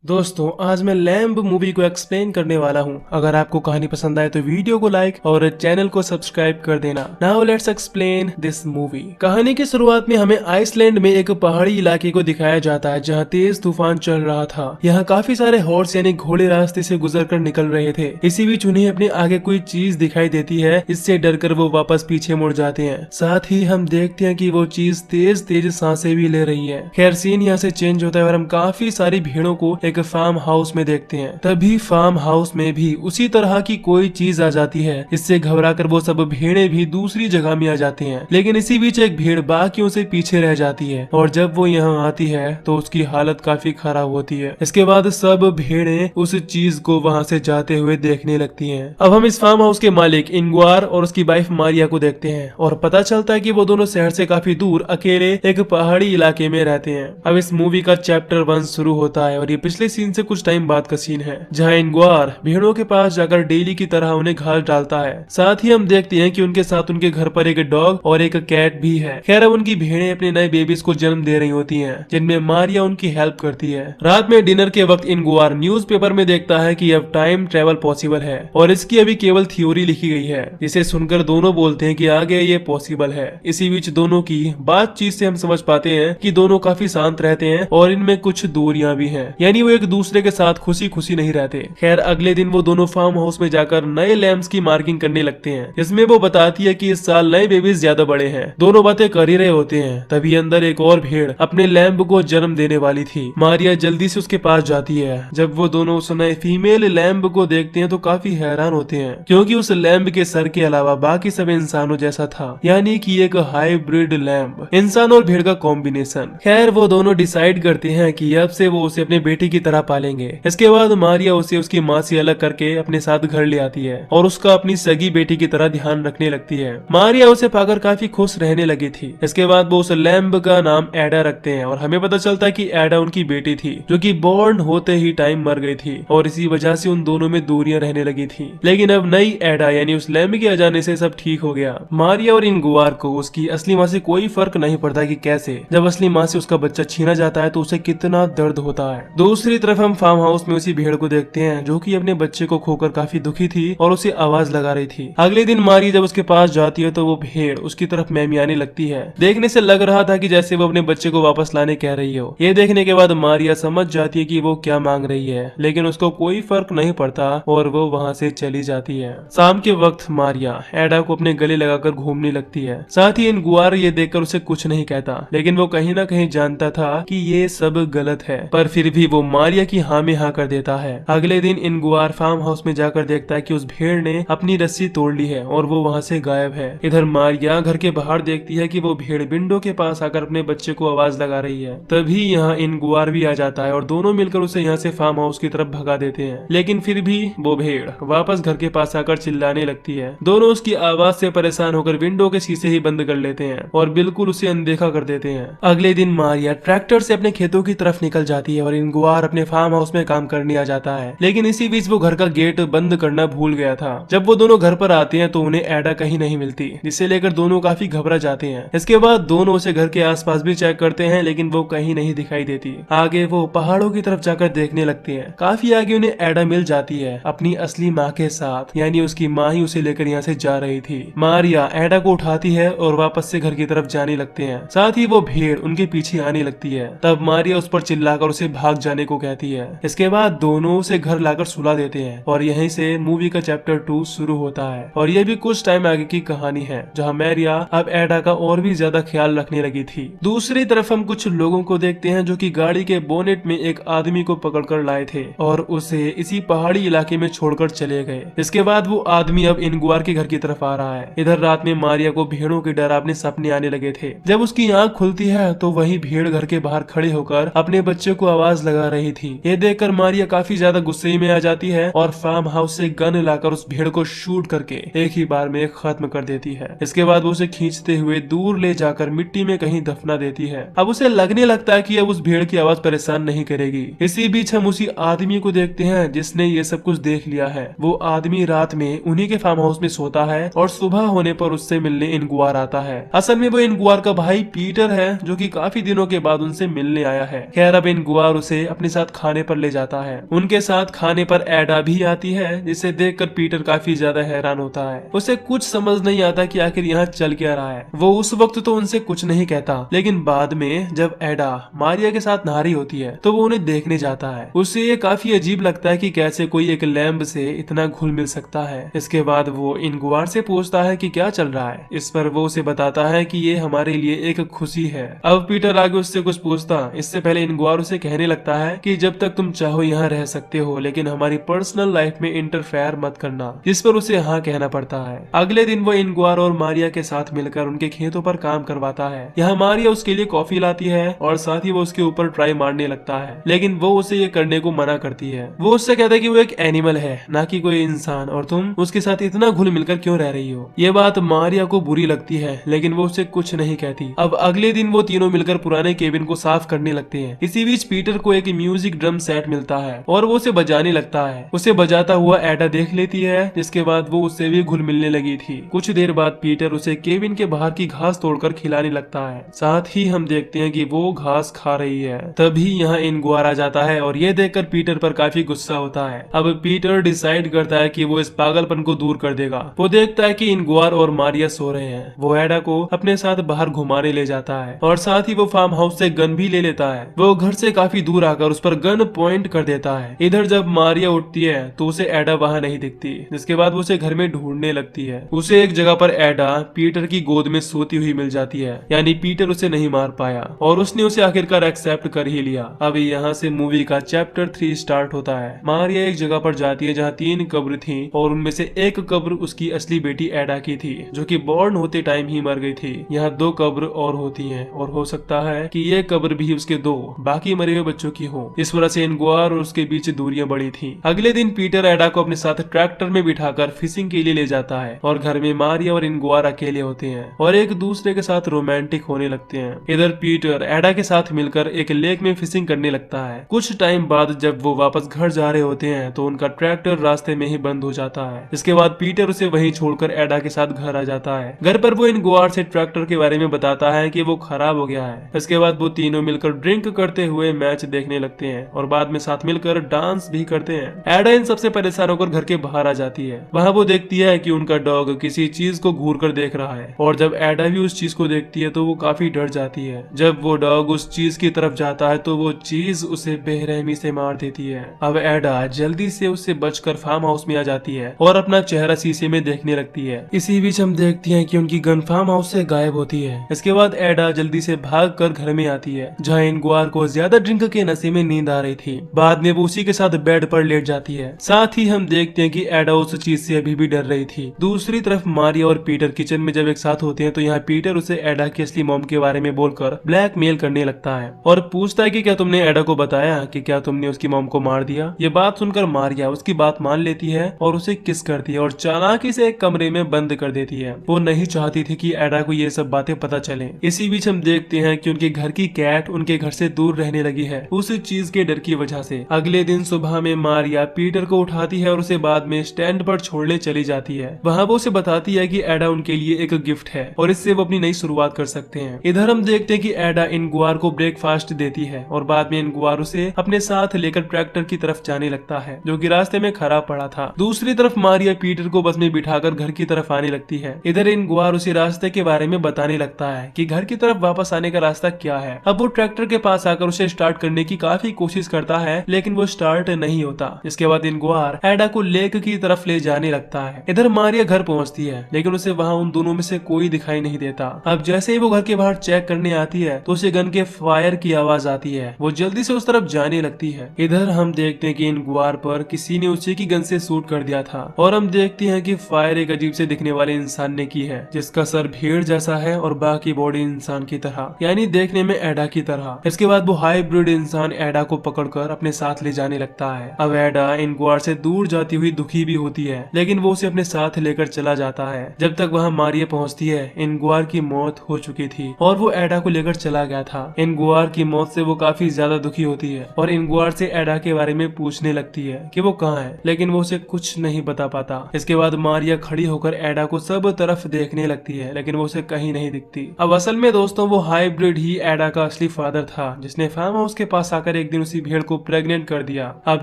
दोस्तों आज मैं लैम्ब मूवी को एक्सप्लेन करने वाला हूँ। अगर आपको कहानी पसंद आए तो वीडियो को लाइक और चैनल को सब्सक्राइब कर देना। Now let's explain this movie. कहानी की शुरुआत में हमें आइसलैंड में एक पहाड़ी इलाके को दिखाया जाता है जहाँ तेज तूफान चल रहा था। यहाँ काफी सारे हॉर्स यानी घोड़े रास्ते से गुजर कर निकल रहे थे। इसी बीच उन्हें अपने आगे कोई चीज दिखाई देती है। इससे डरकर वो वापस पीछे मुड़ जाते हैं। साथ ही हम देखते हैं कि वो चीज तेज तेज सांसें भी ले रही है। खैर सीन यहाँ से चेंज होता है और हम काफी सारी भीड़ों को एक फार्म हाउस में देखते हैं। तभी फार्म हाउस में भी उसी तरह की कोई चीज आ जाती है। इससे घबराकर वो सब भेड़ें भी दूसरी जगह में आ जाती हैं। लेकिन इसी बीच एक भेड़ बाकियों से पीछे रह जाती है और जब वो यहाँ आती है तो उसकी हालत काफी खराब होती है। इसके बाद सब भेड़ें उस चीज को वहाँ से जाते हुए देखने लगती हैं। अब हम इस फार्म हाउस के मालिक इंग्वार और उसकी वाइफ मारिया को देखते हैं और पता चलता है कि वो दोनों शहर से काफी दूर अकेले एक पहाड़ी इलाके में रहते हैं। अब इस मूवी का चैप्टर 1 शुरू होता है और ये पिछले सीन से कुछ टाइम बाद का सीन है जहाँ इंग्वार भेड़ों के पास जाकर डेली की तरह उन्हें घास डालता है। साथ ही हम देखते हैं कि उनके साथ उनके घर पर एक डॉग और एक कैट भी है। खैर अब उनकी भेड़ें अपने नए बेबीज को जन्म दे रही होती हैं जिनमें मारिया उनकी हेल्प करती है। रात में डिनर के वक्त इंग्वार न्यूज़पेपर में देखता है कि अब टाइम ट्रेवल पॉसिबल है और इसकी अभी केवल थ्योरी लिखी गई है, जिसे सुनकर दोनों बोलते हैं कि आगे ये पॉसिबल है। इसी बीच दोनों की बातचीत से हम समझ पाते हैं कि दोनों काफी शांत रहते हैं और इनमें कुछ दूरियां भी हैं, यानी वो एक दूसरे के साथ खुशी खुशी नहीं रहते। खैर अगले दिन वो दोनों फार्म हाउस में जाकर नए लैम्ब्स की मार्किंग करने लगते हैं। इसमें वो बताती है कि इस साल नए बेबीज ज्यादा बड़े हैं। दोनों बातें कर ही रहे होते हैं तभी अंदर एक और भेड़ अपने लैम्ब को जन्म देने वाली थी। मारिया जल्दी से उसके पास जाती है। जब वो दोनों उस नए फीमेल लैम्ब को देखते हैं तो काफी हैरान होते हैं क्योंकि उस लैम्ब के सर के अलावा बाकी सब इंसानों जैसा था, यानी कि एक हाइब्रिड लैम्ब, इंसान और भेड़ का कॉम्बिनेशन। खैर वो दोनों डिसाइड करते हैं कि अब से वो उसे अपने बेटी की तरह पालेंगे। इसके बाद मारिया उसे उसकी माँ से अलग करके अपने साथ घर ले आती है और उसका अपनी सगी बेटी की तरह ध्यान रखने लगती है। मारिया उसे पाकर काफी खुश रहने लगी थी। इसके बाद वो उस लैम्ब का नाम एडा रखते हैं और हमें पता चलता है कि एडा उनकी बेटी थी जो कि बॉर्न होते ही टाइम मर गई थी और इसी वजह से उन दोनों में दूरियां रहने लगी थी। लेकिन अब नई एडा यानी उस लैम्ब के आ जाने से सब ठीक हो गया। मारिया और इंगुआर को उसकी असली माँ से कोई फर्क नहीं पड़ता कि कैसे जब असली माँ से उसका बच्चा छीना जाता है तो उसे कितना दर्द होता है। दूसरी तरफ हम फार्म हाउस में उसी भेड़ को देखते हैं जो कि अपने बच्चे को खोकर काफी दुखी थी और उसे आवाज लगा रही थी। अगले दिन मारी जब उसके पास जाती है तो वो भेड़ उसकी तरफ मैमियाने लगती है। देखने से लग रहा था कि जैसे वो अपने बच्चे को वापस लाने कह रही हो। ये देखने के बाद मारिया समझ जाती है कि वो क्या मांग रही है, लेकिन उसको कोई फर्क नहीं पड़ता और वो वहाँ से चली जाती है। शाम के वक्त मारिया एडा को अपने गले लगाकर घूमने लगती है। साथ ही इंगुआर ये देखकर उसे कुछ नहीं कहता, लेकिन वो कहीं ना कहीं जानता था कि ये सब गलत है, पर फिर भी वो मारिया की हाँ में हाँ कर देता है। अगले दिन इंगुआर फार्म हाउस में जाकर देखता है कि उस भेड़ ने अपनी रस्सी तोड़ ली है और वो वहाँ से गायब है। इधर मारिया घर के बाहर देखती है कि वो भेड़ विंडो के पास आकर अपने बच्चे को आवाज लगा रही है। तभी यहाँ इंगुआर भी आ जाता है और दोनों मिलकर उसे यहाँ से फार्म हाउस की तरफ भगा देते हैं। लेकिन फिर भी वो भेड़ वापस घर के पास आकर चिल्लाने लगती है। दोनों उसकी आवाज से परेशान होकर विंडो के शीशे ही बंद कर लेते हैं और बिल्कुल उसे अनदेखा कर देते हैं। अगले दिन मारिया ट्रैक्टर से अपने खेतों की तरफ निकल जाती है और इंगुआर अपने फार्म हाउस में काम करने आ जाता है। लेकिन इसी बीच वो घर का गेट बंद करना भूल गया था। जब वो दोनों घर पर आते हैं तो उन्हें एडा कहीं नहीं मिलती, जिसे लेकर दोनों काफी घबरा जाते हैं। इसके बाद दोनों उसे घर के आसपास भी चेक करते हैं लेकिन वो कहीं नहीं दिखाई देती। आगे वो पहाड़ों की तरफ जाकर देखने लगते हैं। काफी आगे उन्हें एडा मिल जाती है अपनी असली माँ के साथ, यानी उसकी माँ ही उसे लेकर यहाँ से जा रही थी। मारिया एडा को उठाती है और वापस से घर की तरफ जाने लगते हैं। साथ ही वो भेड़ उनके पीछे आने लगती है। तब मारिया उस पर चिल्लाकर उसे भाग जाने को कहती है। इसके बाद दोनों उसे घर लाकर सुला देते हैं और यहीं से मूवी का चैप्टर 2 शुरू होता है। और ये भी कुछ टाइम आगे की कहानी है जहाँ मारिया अब एडा का और भी ज्यादा ख्याल रखने लगी थी। दूसरी तरफ हम कुछ लोगों को देखते हैं जो कि गाड़ी के बोनेट में एक आदमी को पकड़कर लाए थे और उसे इसी पहाड़ी इलाके में छोड़कर चले गए। इसके बाद वो आदमी अब इंगुआर के घर की तरफ आ रहा है। इधर रात में मारिया को भेड़ों के डरावने सपने आने लगे थे। जब उसकी आंख खुलती है तो वही भेड़ घर के बाहर खड़े होकर अपने बच्चे को आवाज लगा रही थी। ये देखकर मारिया काफी ज्यादा गुस्से में आ जाती है और फार्म हाउस से गन लाकर उस भेड़ को शूट करके एक ही बार में खत्म कर देती है। इसके बाद वो उसे खींचते हुए दूर ले जाकर मिट्टी में कहीं दफना देती है। अब उसे लगने लगता है कि अब उस भेड़ की आवाज परेशान नहीं करेगी। इसी बीच हम उसी आदमी को देखते हैं जिसने ये सब कुछ देख लिया है। वो आदमी रात में उन्हीं के फार्म हाउस में सोता है और सुबह होने पर उससे मिलने इंगुआर आता है। असल में वो इंगुआर का भाई पीटर है जो कि काफी दिनों के बाद उनसे मिलने आया है। खैर अब इंगुआर उसे अपने साथ खाने पर ले जाता है। उनके साथ खाने पर एडा भी आती है, जिसे देखकर पीटर काफी ज्यादा हैरान होता है। उसे कुछ समझ नहीं आता कि आखिर यहाँ चल क्या रहा है। वो उस वक्त तो उनसे कुछ नहीं कहता, लेकिन बाद में जब एडा मारिया के साथ नहा रही होती है तो वो उन्हें देखने जाता है। उसे ये काफी अजीब लगता है कि कैसे कोई एक लैंब से इतना घुल मिल सकता है। इसके बाद वो इनगुआर से पूछता है कि क्या चल रहा है। इस पर वो उसे बताता है कि ये हमारे लिए एक खुशी है। अब पीटर आगे उससे कुछ पूछता, इससे पहले इनगुआर उसे कहने लगता है कि जब तक तुम चाहो यहाँ रह सकते हो, लेकिन हमारी पर्सनल लाइफ में इंटरफेयर मत करना। जिस पर उसे हाँ कहना पड़ता है। अगले दिन वो इनगुआर और मारिया के साथ मिलकर उनके खेतों पर काम करवाता है। यहाँ मारिया उसके लिए कॉफी लाती है और साथ ही वो उसके ऊपर ट्राई मारने लगता है, लेकिन वो उसे ये करने को मना करती है। वो उससे कहता है कि वो एक एनिमल है, ना कि कोई इंसान, और तुम उसके साथ इतना घुल मिलकर क्यों रह रही हो। ये बात मारिया को बुरी लगती है, लेकिन वो उससे कुछ नहीं कहती। अब अगले दिन वो तीनों मिलकर पुराने केबिन को साफ करने लगते हैं। इसी बीच पीटर को एक म्यूजिक ड्रम सेट मिलता है और वो उसे बजाने लगता है। उसे बजाता हुआ एडा देख लेती है, जिसके बाद वो उससे भी घुल मिलने लगी थी। कुछ देर बाद पीटर उसे केबिन के बाहर की घास तोड़कर खिलाने लगता है। साथ ही हम देखते हैं कि वो घास खा रही है। तभी यहाँ इनगुआर आ जाता है और ये देखकर पीटर पर काफी गुस्सा होता है। अब पीटर डिसाइड करता है कि वो इस पागलपन को दूर कर देगा। वो देखता है कि इनगुआर और मारिया सो रहे हैं। वो एडा को अपने साथ बाहर घुमाने ले जाता है और साथ ही वो फार्म हाउस से गन भी ले लेता है। वो घर से काफी दूर आकर उस पर गन पॉइंट कर देता है। इधर जब मारिया उठती है तो उसे एडा वहां नहीं दिखती, जिसके बाद वो उसे घर में ढूंढने लगती है। उसे एक जगह पर एडा पीटर की गोद में सोती हुई मिल जाती है, यानी पीटर उसे नहीं मार पाया और उसने उसे आखिरकार एक्सेप्ट कर ही लिया। अब यहाँ से मूवी का चैप्टर 3 स्टार्ट होता है। मारिया एक जगह पर जाती है जहाँ 3 कब्र थी और उनमें से एक कब्र उसकी असली बेटी एडा की थी, जो कि बॉर्न होते टाइम ही मर गई थी। यहाँ 2 कब्र और होती हैं और हो सकता है कि ये कब्र भी उसके 2 बाकी मरे हुए बच्चों की हो। इस वजह से इनगुआर और उसके बीच दूरियां बढ़ी थी। अगले दिन पीटर एडा को अपने साथ ट्रैक्टर में बिठाकर फिशिंग के लिए ले जाता है और घर में मारिया और इनगुआर अकेले होते हैं और एक दूसरे के साथ रोमांटिक होने लगते हैं। इधर पीटर एडा के साथ मिलकर एक लेक में फिशिंग करने लगता है। कुछ टाइम बाद जब वो वापस घर जा रहे होते हैं तो उनका ट्रैक्टर रास्ते में ही बंद हो जाता है। इसके बाद पीटर उसे वहीं छोड़कर एडा के साथ घर आ जाता है। घर पर वो इनगुआर से ट्रैक्टर के बारे में बताता है कि वो खराब हो गया है। इसके बाद वो तीनों मिलकर ड्रिंक करते हुए मैच देखने लगते हैं और बाद में साथ मिलकर डांस भी करते हैं। एडा इन सबसे परेशान होकर घर के बाहर आ जाती है। वहाँ वो देखती है कि उनका डॉग किसी चीज को घूर कर देख रहा है और जब एडा भी उस चीज को देखती है तो वो काफी डर जाती है। जब वो डॉग उस चीज की तरफ जाता है तो वो चीज उसे बेरहमी से मार देती है। अब एडा जल्दी से उससे बचकर फार्म हाउस में आ जाती है और अपना चेहरा शीशे में देखने लगती है। इसी बीच हम देखती हैं कि उनकी गन फार्म हाउस से गायब होती है। इसके बाद एडा जल्दी से भाग कर घर में आती है, जहाँ इनगुआर को ज्यादा ड्रिंक के नशे में नींद आ रही थी। बाद में वो उसी के साथ बेड पर लेट जाती है। साथ ही हम देखते हैं कि एडा उस चीज से अभी भी डर रही थी। दूसरी तरफ मारिया और पीटर किचन में जब एक साथ होते हैं तो यहाँ पीटर उसे एडा की असली मॉम के बारे में बोलकर ब्लैकमेल करने लगता है और पूछता है कि क्या तुमने एडा को बताया कि क्या तुमने उसकी मॉम को मार दिया। ये बात सुनकर मारिया उसकी बात मान लेती है और उसे किस करती है और चालाकी से एक कमरे में बंद कर देती है। वो नहीं चाहती थी कि एडा को ये सब बातें पता चले। इसी बीच हम देखते हैं कि उनके घर की कैट उनके घर से दूर रहने लगी है, उस चीज के डर की वजह से। अगले दिन सुबह में मारिया पीटर को उठाती है और उसे बाद में स्टैंड पर छोड़ने चली जाती है। वहाँ वो उसे बताती है कि एडा उनके लिए एक गिफ्ट है और इससे वो अपनी नई शुरुआत कर सकते हैं। इधर हम देखते हैं कि एडा इनगुआर को ब्रेकफास्ट देती है और बाद में इनगुआर उसे अपने साथ लेकर ट्रैक्टर की तरफ जाने लगता है, जो कि रास्ते में खराब पड़ा था। दूसरी तरफ मारिया पीटर को बस में बिठाकर घर की तरफ आने लगती है। इधर इनगुआर उसे रास्ते के बारे में बताने लगता है कि घर की तरफ वापस आने का रास्ता क्या है। अब वो ट्रैक्टर के पास आकर उसे स्टार्ट करने की काफी कोशिश करता है, लेकिन वो स्टार्ट नहीं होता। इसके बाद इनगुआर एडा को लेक की तरफ ले जाने लगता है। इधर मारिया घर पहुंचती है, लेकिन उसे वहाँ उन दोनों में से कोई दिखाई नहीं देता। अब जैसे ही वो घर के बाहर चेक करने आती है तो उसे गन के फायर की आवाज आती है। वो जल्दी से उस तरफ जाने लगती है। इधर हम देखते हैं कि इनगुआर पर किसी ने उसी की गन से शूट कर दिया था और हम देखते हैं कि फायर एक अजीब से दिखने वाले इंसान ने की है, जिसका सर भेड़ जैसा है और बाकी बॉडी इंसान की तरह, यानी देखने में एडा की तरह। इसके बाद वो हाइब्रिड इंसान एडा को पकड़कर अपने साथ ले जाने लगता है। अब एडा इनगुआर से दूर जाती हुई दुखी भी होती है, लेकिन वो उसे अपने साथ लेकर चला जाता है। जब तक वहाँ मारिया पहुँचती है, इनगुआर की मौत हो चुकी थी और वो एडा को लेकर चला गया था। इनगुआर की मौत से वो काफी ज्यादा दुखी होती है और इनगुआर से एडा के बारे में पूछने लगती है कि वो कहाँ है, लेकिन वो उसे कुछ नहीं बता पाता। इसके बाद मारिया खड़ी होकर एडा को सब तरफ देखने लगती है, लेकिन वो उसे कहीं नहीं दिखती। अब असल में दोस्तों वो हाइब्रिड ही एडा का असली फादर था, जिसने फार्म हाउस के पास आकर एक दिन उसी भेड़ को प्रेग्नेंट कर दिया। अब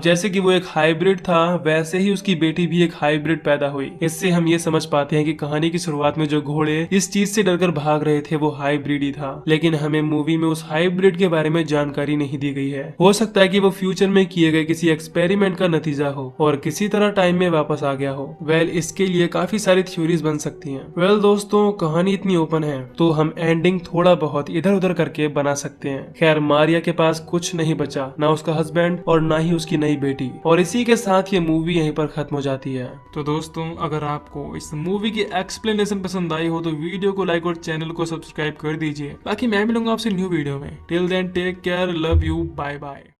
जैसे कि वो एक हाइब्रिड था, वैसे ही उसकी बेटी भी एक हाइब्रिड पैदा हुई। इससे हम ये समझ पाते हैं कि कहानी की शुरुआत में जो घोड़े इस चीज से डरकर भाग रहे थे वो हाइब्रिड ही था, लेकिन हमें मूवी में उस हाइब्रिड के बारे में जानकारी नहीं दी गई है। हो सकता है कि वो फ्यूचर में किए गए किसी एक्सपेरिमेंट का नतीजा हो और किसी तरह टाइम में वापस आ गया हो। इसके लिए काफी सारी थ्योरीज बन सकती हैं। दोस्तों, कहानी इतनी ओपन है तो हम एंडिंग थोड़ा बहुत इधर उधर करके बना सकते हैं। खैर, मारिया के पास कुछ नहीं बचा, ना उसका हस्बैंड और ना ही उसकी नई बेटी, और इसी के साथ ये मूवी यहीं पर खत्म हो जाती है। तो दोस्तों, अगर आपको इस मूवी की एक्सप्लेनेशन पसंद आई हो तो वीडियो को लाइक और चैनल को सब्सक्राइब कर दीजिए। बाकी मैं मिलूंगा आपसे न्यू वीडियो में। Till then take care, love you, bye bye.